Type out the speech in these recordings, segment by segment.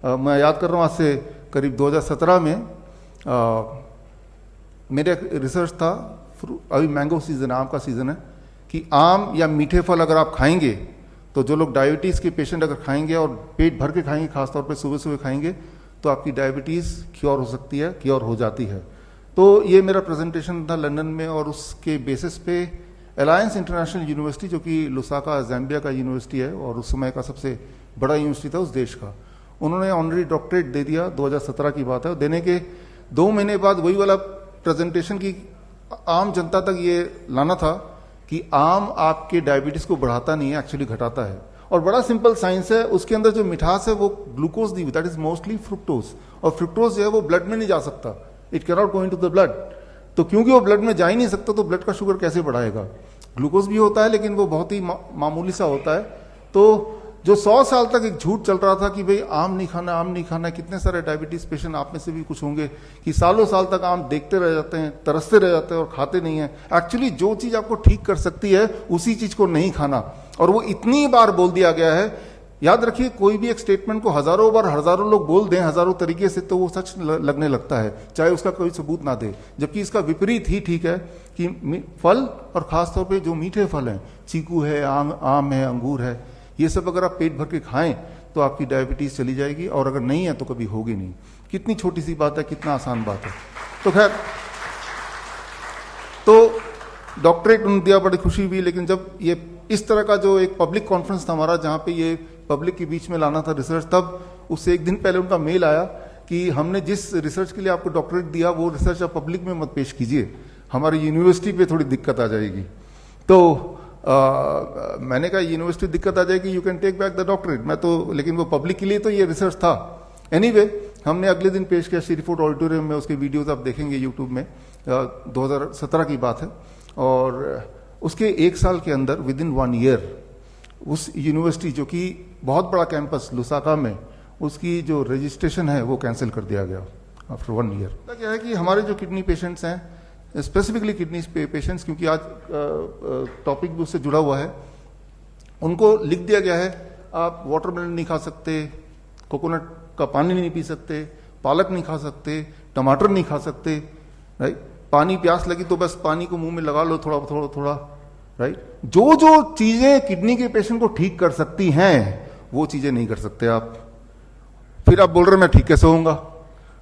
मैं याद कर रहा हूँ आज से करीब 2017 में मेरा एक रिसर्च था, अभी मैंगो सीज़न है, आम का सीज़न है, कि आम या मीठे फल अगर आप खाएंगे तो जो लोग डायबिटीज़ के पेशेंट अगर खाएंगे और पेट भर के खाएंगे, खासतौर पे सुबह सुबह खाएंगे, तो आपकी डायबिटीज़ क्योर हो सकती है, क्योर हो जाती है। तो ये मेरा प्रेजेंटेशन था लंदन में, और उसके बेसिस पे अलायंस इंटरनेशनल यूनिवर्सिटी, जो कि लुसाका ज़ैम्बिया का यूनिवर्सिटी है और उस समय का सबसे बड़ा यूनिवर्सिटी था उस देश का, उन्होंने ऑनरी डॉक्टरेट दे दिया। 2017 की बात है। देने के 2 महीने बाद वही वाला प्रेजेंटेशन की आम जनता तक ये लाना था कि आम आपके डायबिटीज को बढ़ाता नहीं है, एक्चुअली घटाता है। और बड़ा सिंपल साइंस है, उसके अंदर जो मिठास है वो glucose the, that is mostly fructose, और फ्रुक्टोज जो है वो ब्लड में नहीं जा सकता, it can not go into the blood. तो क्योंकि वो ब्लड में जा ही नहीं सकता तो ब्लड का शुगर कैसे बढ़ाएगा। ग्लूकोज भी होता है लेकिन वो बहुत ही मामूली सा होता है। तो जो 100 साल तक एक झूठ चल रहा था कि भाई आम नहीं खाना, आम नहीं खाना, कितने सारे डायबिटीज पेशेंट आप में से भी कुछ होंगे कि सालों साल तक आम देखते रह जाते हैं, तरसते रह जाते हैं और खाते नहीं है। एक्चुअली जो चीज आपको ठीक कर सकती है उसी चीज को नहीं खाना, और वो इतनी बार बोल दिया गया है। याद रखिए, कोई भी एक स्टेटमेंट को हजारों बार हजारों लोग बोल दें हजारों तरीके से तो वो सच लगने लगता है, चाहे उसका कोई सबूत ना दे। जबकि इसका विपरीत ही ठीक है कि फल, और खासतौर पर जो मीठे फल हैं, चीकू है, आम है, अंगूर है, ये सब अगर आप पेट भर के खाएं तो आपकी डायबिटीज चली जाएगी, और अगर नहीं है तो कभी होगी नहीं। कितनी छोटी सी बात है, कितना आसान बात है। तो खैर, तो डॉक्टरेट उन्होंने दिया, बड़ी खुशी हुई। लेकिन जब ये इस तरह का जो एक पब्लिक कॉन्फ्रेंस था हमारा, जहां पे ये पब्लिक के बीच में लाना था रिसर्च, तब उससे एक दिन पहले उनका मेल आया कि हमने जिस रिसर्च के लिए आपको डॉक्टरेट दिया वो रिसर्च आप पब्लिक में मत पेश कीजिए, हमारी यूनिवर्सिटी पे थोड़ी दिक्कत आ जाएगी। तो मैंने कहा यूनिवर्सिटी दिक्कत आ जाएगी, you can take back the doctorate. मैं तो, लेकिन वो पब्लिक के लिए तो ये रिसर्च था। एनीवे, हमने अगले दिन पेश किया श्रीफोर्ड ऑडिटोरियम में, उसके वीडियोस आप देखेंगे यूट्यूब में, 2017 की बात है। और उसके 1 साल के अंदर, विद इन 1 ईयर, उस यूनिवर्सिटी जो कि बहुत बड़ा कैंपस लुसाका में, उसकी जो रजिस्ट्रेशन है वो कैंसिल कर दिया गया आफ्टर 1 ईयर। क्या है कि हमारे जो किडनी पेशेंट्स हैं, स्पेसिफिकली किडनी पेशेंट्स, क्योंकि आज टॉपिक भी उससे जुड़ा हुआ है, उनको लिख दिया गया है आप वाटरमेलन नहीं खा सकते, कोकोनट का पानी नहीं पी सकते, पालक नहीं खा सकते, टमाटर नहीं खा सकते, राइट। पानी, प्यास लगी तो बस पानी को मुंह में लगा लो थोड़ा थोड़ा थोड़ा, राइट। जो जो चीजें किडनी के पेशेंट को ठीक कर सकती हैं वो चीजें नहीं कर सकते आप। फिर आप बोल रहे मैं ठीक कैसे होऊंगा,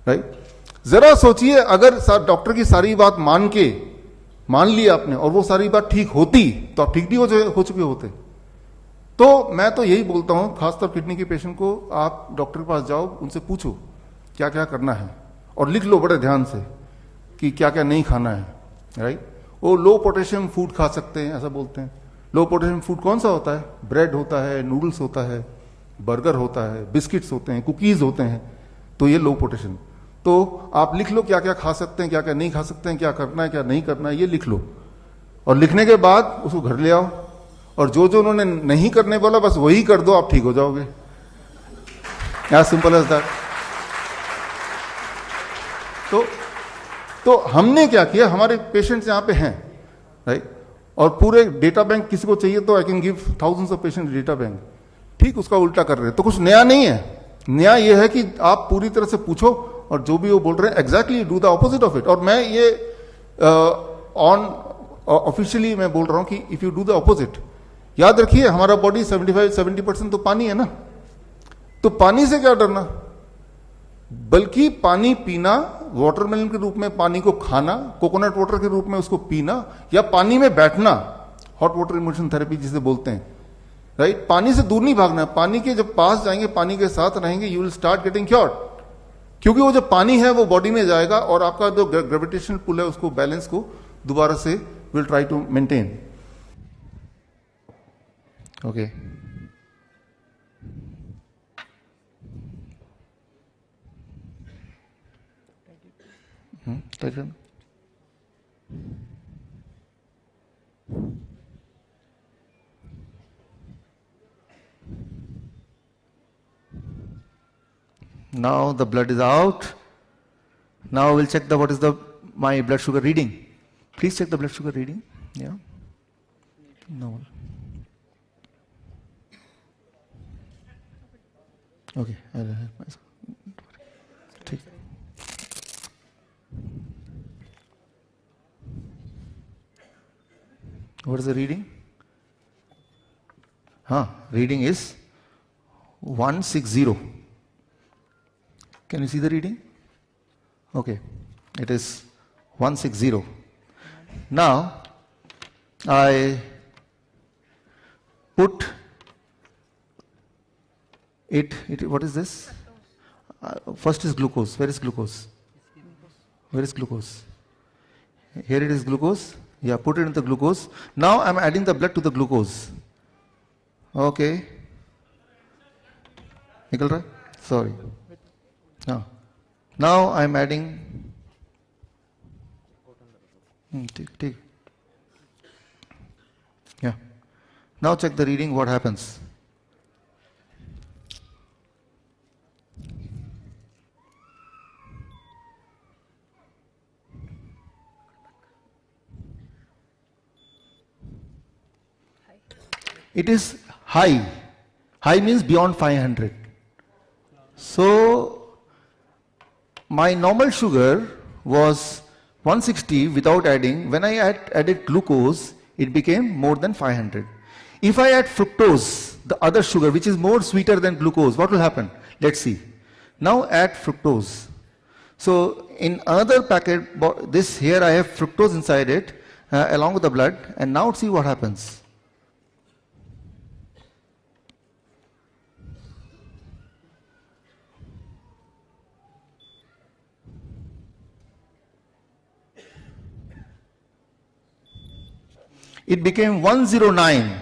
राइट। जरा सोचिए, अगर डॉक्टर की सारी बात मान ली आपने और वो सारी बात ठीक होती तो आप ठीक भी हो चुके होते। तो मैं तो यही बोलता हूं, खासतौर किडनी के पेशेंट को, आप डॉक्टर के पास जाओ, उनसे पूछो क्या क्या करना है, और लिख लो बड़े ध्यान से कि क्या क्या नहीं खाना है, राइट। वो लो पोटेशियम फूड खा सकते हैं, ऐसा बोलते हैं। लो पोटेशियम फूड कौन सा होता है? ब्रेड होता है, नूडल्स होता है, बर्गर होता है, बिस्किट्स होते हैं, कुकीज होते हैं, तो ये लो पोटेशियम। तो आप लिख लो क्या क्या खा सकते हैं, क्या क्या नहीं खा सकते हैं, क्या करना है क्या नहीं करना है, ये लिख लो। और लिखने के बाद उसको घर ले आओ, और जो जो उन्होंने नहीं करने बोला बस वही कर दो, आप ठीक हो जाओगे। As simple as that. तो हमने क्या किया, हमारे पेशेंट्स यहां पे हैं, राइट, और पूरे डेटा बैंक किसी को चाहिए तो I can give thousands of patient data bank. ठीक उसका उल्टा कर रहे हैं, तो कुछ नया नहीं है। नया यह है कि आप पूरी तरह से पूछो, और जो भी वो बोल रहे हैं exactly do the opposite of it. और मैं ये ऑफिशियली मैं बोल रहा हूं कि if you do the opposite, याद रखिए हमारा बॉडी 75-70% तो पानी है ना, तो पानी से क्या डरना, बल्कि पानी पीना, वाटरमेलन के रूप में पानी को खाना, कोकोनट वाटर के रूप में उसको पीना, या पानी में बैठना, हॉट वाटर इमर्शन थेरेपी जिसे बोलते हैं, राइट। पानी से दूर नहीं भागना, पानी के जब पास जाएंगे, पानी के साथ रहेंगे, you will start getting cured, क्योंकि वो जो पानी है वो बॉडी में जाएगा और आपका जो ग्रेविटेशनल पुल है उसको, बैलेंस को दोबारा से will try to maintain. Okay, now the blood is out. Now we'll check what is my blood sugar reading. Please check the blood sugar reading. Yeah. No. Okay, I'll help myself. ठीक. What is the reading? Reading is 160. Can you see the reading? Okay, it is 160. Now, I put it, what is this? First is glucose. Where is glucose? Where is glucose? Here it is glucose. Yeah, put it in the glucose. Now I am adding the blood to the glucose. Okay. Nikal raha? Sorry. Now I am adding. Take. Yeah. Now check the reading, what happens. It is high. High means beyond 500. So, my normal sugar was 160 without adding. When I added glucose, it became more than 500. If I add fructose, the other sugar, which is more sweeter than glucose, what will happen? Let's see. Now add fructose. So, in another packet, this here I have fructose inside it, along with the blood, and now see what happens. It became 109.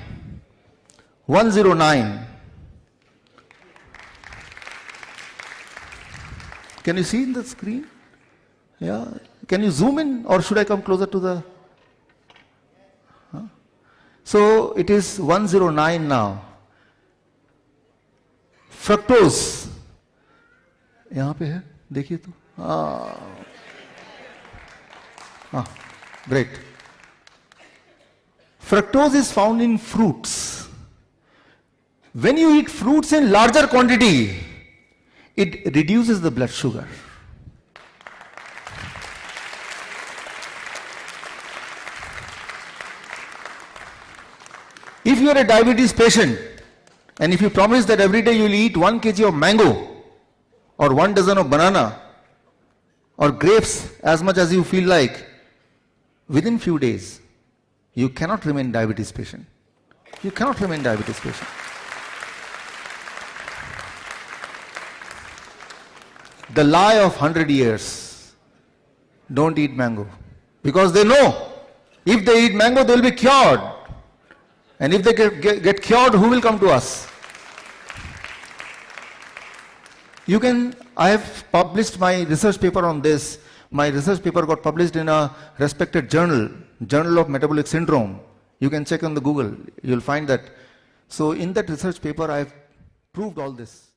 109. Can you see in the screen? Yeah. Can you zoom in, or should I come closer to the? So it is 109 now. Fructose. यहाँ पे है, देखिए तो. Great. Fructose is found in fruits. When you eat fruits in larger quantity, it reduces the blood sugar. If you are a diabetes patient, and if you promise that every day you will eat 1 kg of mango, or 1 dozen of banana, or grapes as much as you feel like, within few days, you cannot remain diabetes patient. You cannot remain diabetes patient. The lie of 100 years. Don't eat mango. Because they know, if they eat mango, they will be cured. And if they get cured, who will come to us? I have published my research paper on this. My research paper got published in a respected journal, Journal of Metabolic Syndrome. You can check on the Google, you'll find that. So in that research paper, I have proved all this.